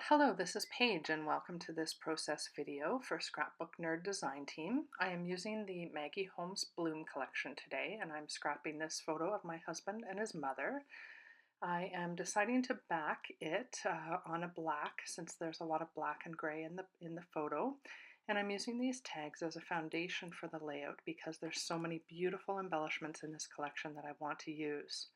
Hello, this is Paige and welcome to this process video for Scrapbook Nerd Design Team. I am using the Maggie Holmes Bloom collection today and I'm scrapping this photo of my husband and his mother. I am deciding to back it on a black since there's a lot of black and gray in the photo, and I'm using these tags as a foundation for the layout because there's so many beautiful embellishments in this collection that I want to use.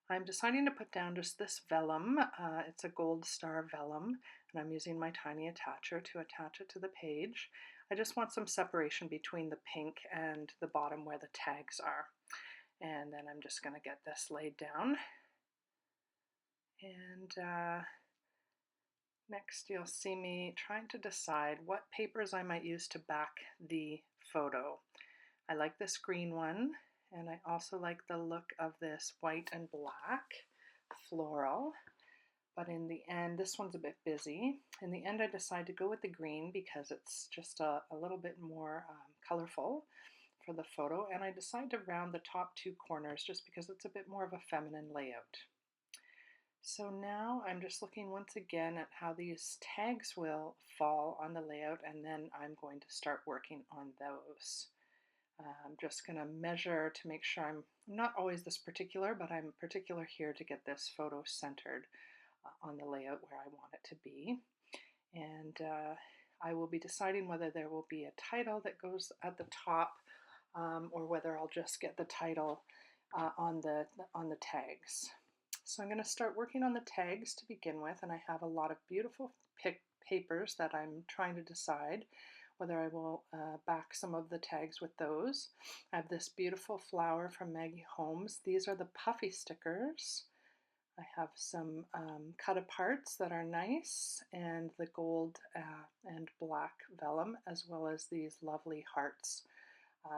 I'm deciding to put down just this vellum. It's a gold star vellum, and I'm using my tiny attacher to attach it to the page. I just want some separation between the pink and the bottom where the tags are. And then I'm just going to get this laid down. And next you'll see me trying to decide what papers I might use to back the photo. I like this green one. And I also like the look of this white and black floral. But in the end, this one's a bit busy. In the end, I decided to go with the green because it's just a little bit more colorful for the photo. And I decided to round the top two corners just because it's a bit more of a feminine layout. So now I'm just looking once again at how these tags will fall on the layout, and then I'm going to start working on those. I'm just going to measure to make sure I'm not always this particular, but I'm particular here to get this photo centered on the layout where I want it to be. And I will be deciding whether there will be a title that goes at the top or whether I'll just get the title on the tags. So I'm going to start working on the tags to begin with, and I have a lot of beautiful papers that I'm trying to decide whether I will back some of the tags with those. I have this beautiful flower from Maggie Holmes. These are the puffy stickers. I have some cut aparts that are nice, and the gold and black vellum, as well as these lovely hearts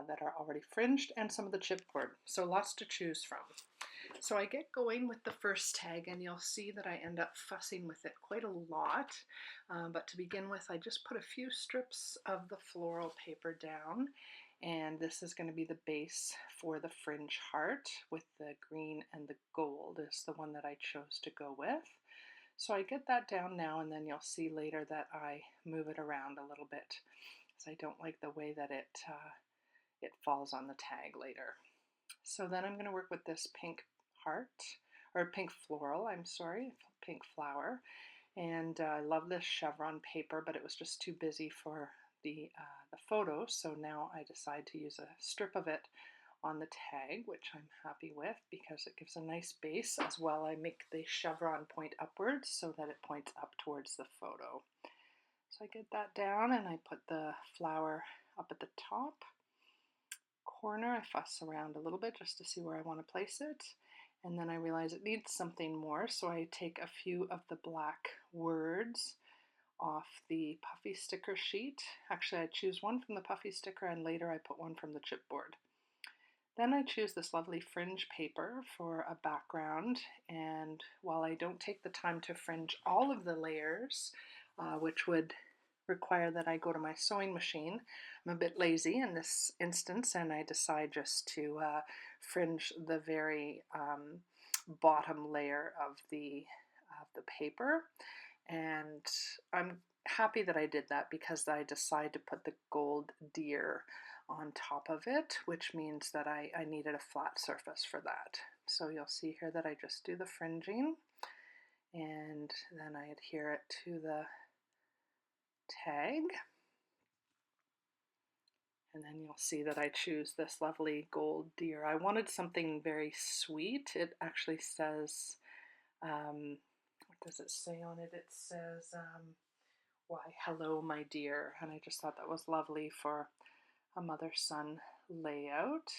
that are already fringed, and some of the chipboard. So lots to choose from. So I get going with the first tag, and you'll see that I end up fussing with it quite a lot. But to begin with, I just put a few strips of the floral paper down, and this is going to be the base for the fringe heart with the green and the gold is the one that I chose to go with. So I get that down now, and then you'll see later that I move it around a little bit because I don't like the way that it falls on the tag later. So then I'm going to work with this pink heart, or pink floral, I'm sorry, pink flower. And I love this chevron paper, but it was just too busy for the photo, so now I decide to use a strip of it on the tag, which I'm happy with because it gives a nice base. As well, I make the chevron point upwards so that it points up towards the photo. So I get that down and I put the flower up at the top corner. I fuss around a little bit just to see where I want to place it, and then I realize it needs something more, so I take a few of the black words off the puffy sticker sheet. Actually, I choose one from the puffy sticker, and later I put one from the chipboard. Then I choose this lovely fringe paper for a background, and while I don't take the time to fringe all of the layers, which would require that I go to my sewing machine, I'm a bit lazy in this instance, and I decide just to fringe the very bottom layer of the paper. And I'm happy that I did that because I decided to put the gold deer on top of it, which means that I needed a flat surface for that. So you'll see here that I just do the fringing, and then I adhere it to the tag. And then you'll see that I choose this lovely gold deer. I wanted something very sweet. It actually says, what does it say on it? It says, why, hello, my dear. And I just thought that was lovely for a mother-son layout.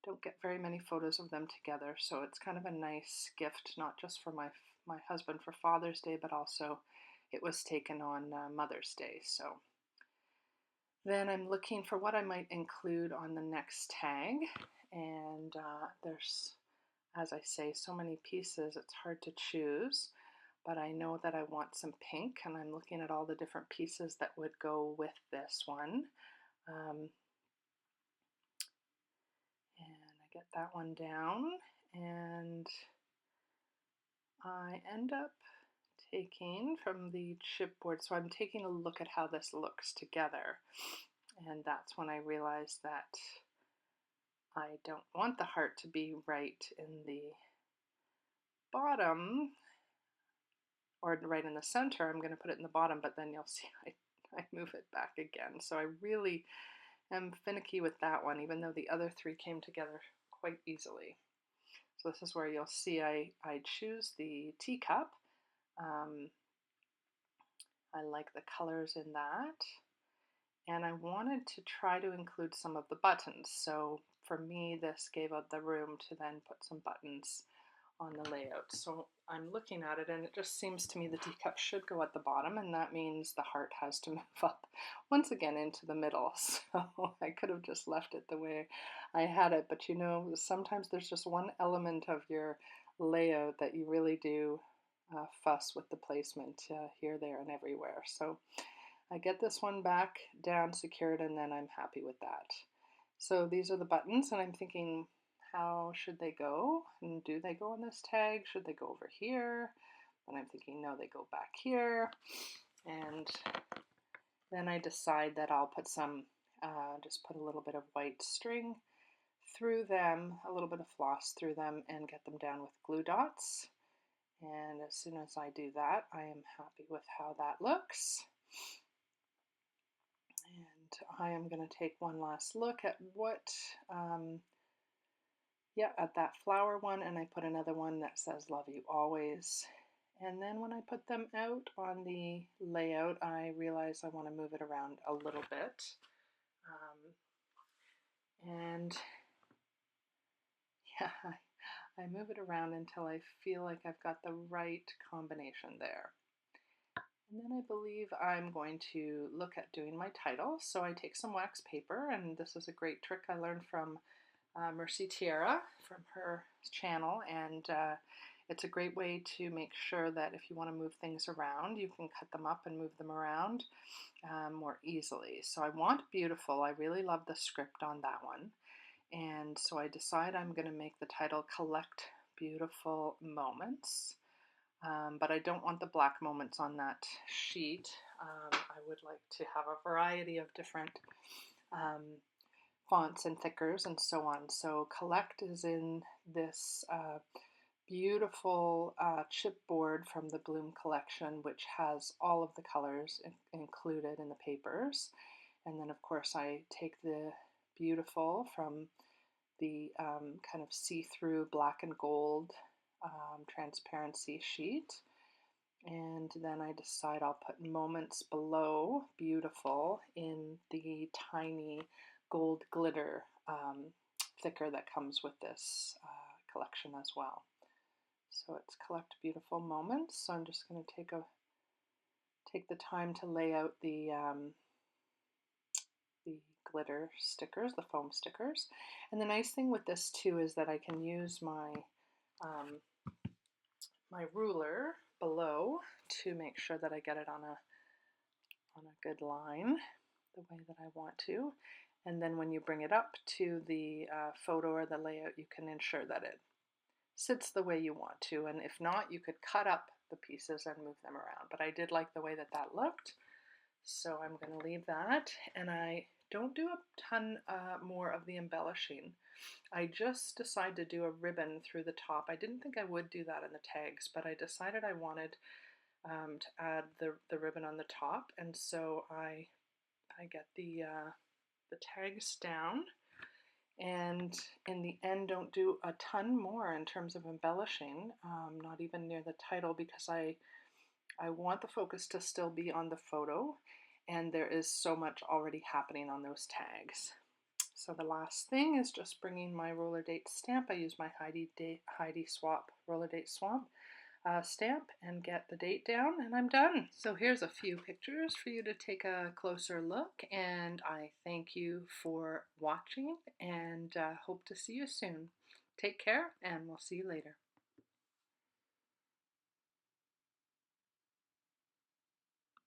Don't get very many photos of them together, so it's kind of a nice gift, not just for my husband for Father's Day, but also it was taken on Mother's Day. So then I'm looking for what I might include on the next tag, and there's, as I say, so many pieces, it's hard to choose, but I know that I want some pink, and I'm looking at all the different pieces that would go with this one. And I get that one down, and I end up taking from the chipboard, so I'm taking a look at how this looks together, and that's when I realized that I don't want the heart to be right in the bottom or right in the center. I'm going to put it in the bottom, but then you'll see I move it back again. So I really am finicky with that one, even though the other three came together quite easily. So this is where you'll see I choose the teacup. I like the colors in that. And I wanted to try to include some of the buttons. So for me, this gave out the room to then put some buttons on the layout. So I'm looking at it and it just seems to me the teacup should go at the bottom, and that means the heart has to move up once again into the middle. So I could have just left it the way I had it, but you know, sometimes there's just one element of your layout that you really do fuss with the placement here, there, and everywhere. So I get this one back down secured, and then I'm happy with that. So these are the buttons, and I'm thinking, how should they go? And do they go on this tag? Should they go over here? And I'm thinking, no, they go back here. And then I decide that I'll put some, just put a little bit of white string through them, a little bit of floss through them, and get them down with glue dots. And as soon as I do that, I am happy with how that looks. And I am going to take one last look at what, at that flower one, and I put another one that says love you always. And then when I put them out on the layout, I realize I want to move it around a little bit. And yeah, I move it around until I feel like I've got the right combination there. And then I believe I'm going to look at doing my title. So I take some wax paper, and this is a great trick I learned from Mercy Tierra from her channel, and it's a great way to make sure that if you want to move things around, you can cut them up and move them around more easily. So I want beautiful. I really love the script on that one, and so I decide I'm going to make the title Collect Beautiful Moments. But I don't want the black moments on that sheet. I would like to have a variety of different fonts and thickers and so on. So Collect is in this beautiful chipboard from the Bloom collection, which has all of the colors included in the papers. And then of course I take the beautiful from the kind of see-through black and gold transparency sheet, and then I decide I'll put moments below beautiful in the tiny gold glitter thicker that comes with this collection as well. So it's Collect Beautiful Moments. So I'm just going to take the time to lay out the glitter stickers, the foam stickers. And the nice thing with this too is that I can use my my ruler below to make sure that I get it on a good line the way that I want to. And then when you bring it up to the photo or the layout, you can ensure that it sits the way you want to. And if not, you could cut up the pieces and move them around. But I did like the way that that looked, so I'm going to leave that. And I don't do a ton more of the embellishing. I just decided to do a ribbon through the top. I didn't think I would do that in the tags, but I decided I wanted to add the ribbon on the top, and so I get the tags down, and in the end don't do a ton more in terms of embellishing, not even near the title, because I want the focus to still be on the photo, and there is so much already happening on those tags. So the last thing is just bringing my roller date stamp. I use my Heidi Swap roller date swamp stamp and get the date down, and I'm done. So here's a few pictures for you to take a closer look, and I thank you for watching, and hope to see you soon. Take care, and we'll see you later.